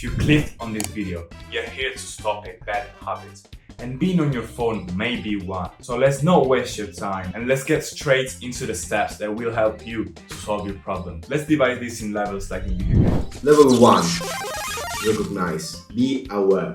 If you clicked on this video, you're here to stop a bad habit. And being on your phone may be one. So let's not waste your time and let's get straight into the steps that will help you to solve your problem. Let's divide this in levels like in video games. Level 1. Recognize. Be aware.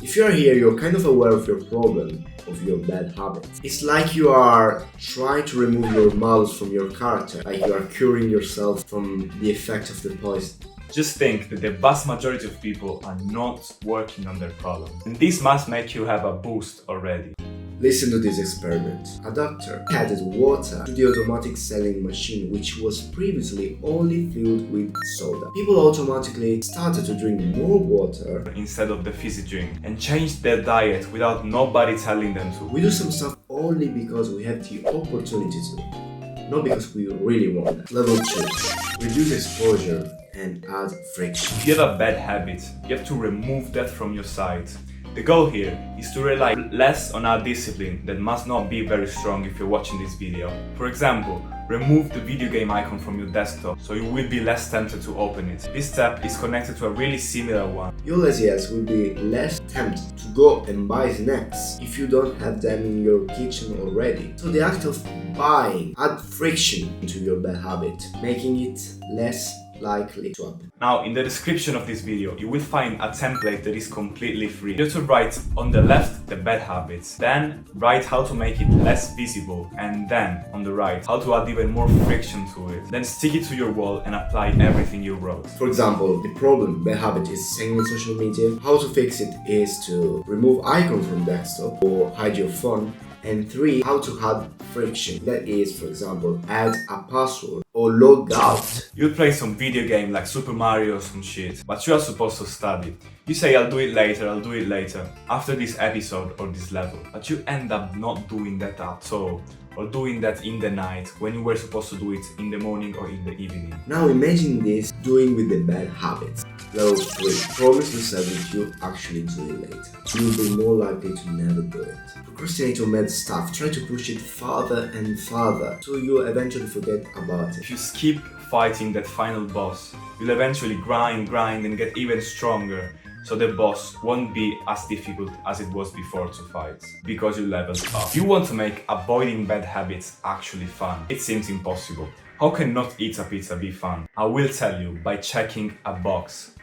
If you're here, you're kind of aware of your problem, of your bad habits. It's like you are trying to remove your malice from your character, like you are curing yourself from the effect of the poison. Just think that the vast majority of people are not working on their problem. And this must make you have a boost already. Listen to this experiment. A doctor added water to the automatic selling machine, which was previously only filled with soda. People automatically started to drink more water instead of the fizzy drink and changed their diet without nobody telling them to. We do some stuff only because we have the opportunity to, not because we really want that. Level 2. Reduce exposure and add friction. If you have a bad habit, you have to remove that from your sight. The goal here is to rely less on our discipline that must not be very strong if you're watching this video. For example, remove the video game icon from your desktop so you will be less tempted to open it. This step is connected to a really similar one. Your lazy ass will be less tempted to go and buy snacks if you don't have them in your kitchen already. So the act of buying adds friction into your bad habit, making it less likely to happen. Now, in the description of this video, you will find a template that is completely free. You have to write on the left the bad habits, then write how to make it less visible, and then on the right how to add even more friction to it. Then stick it to your wall and apply everything you wrote. For example, the problem, bad habit, is staying on social media. How to fix it is to remove icon from desktop or hide your phone. And 3, how to add friction. That is, for example, add a password or log out. You play some video game like Super Mario or some shit, but you are supposed to study. You say, I'll do it later, after this episode or this level. But you end up not doing that at all, or doing that in the night when you were supposed to do it in the morning or in the evening. Now imagine this doing with the bad habits. Level 3. Promise yourself that you actually do it later. You will be more likely to never do it. Procrastinate on bad stuff. Try to push it farther and farther so you eventually forget about it. If you skip fighting that final boss, you'll eventually grind and get even stronger, so the boss won't be as difficult as it was before to fight, because you leveled up. You want to make avoiding bad habits actually fun. It seems impossible. How can not eat a pizza be fun? I will tell you by checking a box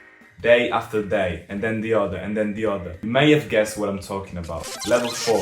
day after day, and then the other, and then the other. You may have guessed what I'm talking about. Level 4,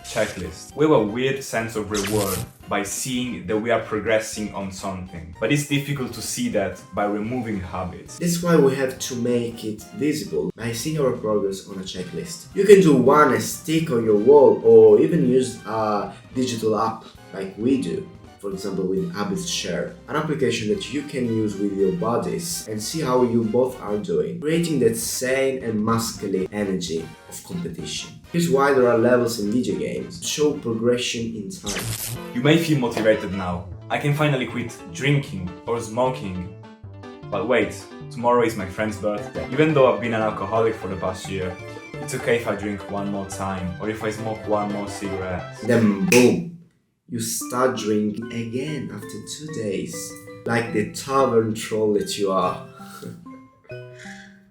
checklist. We have a weird sense of reward by seeing that we are progressing on something. But it's difficult to see that by removing habits. That's why we have to make it visible by seeing our progress on a checklist. You can do one and stick on your wall, or even use a digital app like we do. For example, with Habits Share, an application that you can use with your buddies and see how you both are doing, creating that sane and masculine energy of competition. Here's why there are levels in video games: show progression in time. You may feel motivated now. I can finally quit drinking or smoking. But wait, tomorrow is my friend's birthday. Even though I've been an alcoholic for the past year, it's okay if I drink one more time or if I smoke one more cigarette. Then boom! You start drinking again after 2 days, like the tavern troll that you are.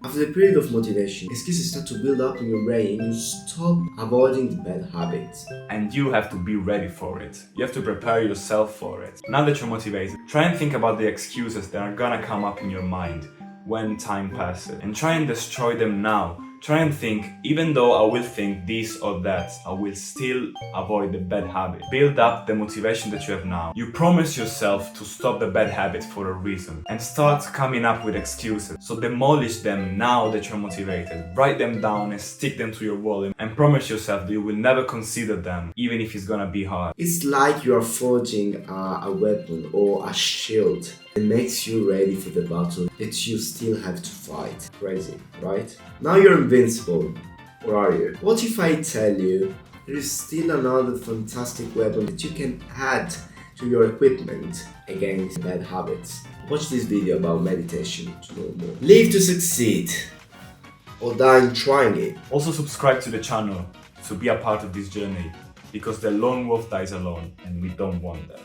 After the period of motivation, excuses start to build up in your brain and you stop avoiding the bad habits. And you have to be ready for it. You have to prepare yourself for it. Now that you're motivated, try and think about the excuses that are gonna come up in your mind when time passes, and try and destroy them now. Try and think, even though I will think this or that, I will still avoid the bad habit. Build up the motivation that you have now. You promise yourself to stop the bad habit for a reason, and start coming up with excuses. So demolish them now that you're motivated. Write them down and stick them to your wall, and promise yourself that you will never consider them, even if it's gonna be hard. It's like you are forging a weapon or a shield that makes you ready for the battle that you still have to fight. Crazy, right? Now you're invincible. Or are you? What if I tell you there is still another fantastic weapon that you can add to your equipment against bad habits? Watch this video about meditation to know more. Live to succeed, or die in trying it. Also subscribe to the channel to be a part of this journey, because the lone wolf dies alone and we don't want that.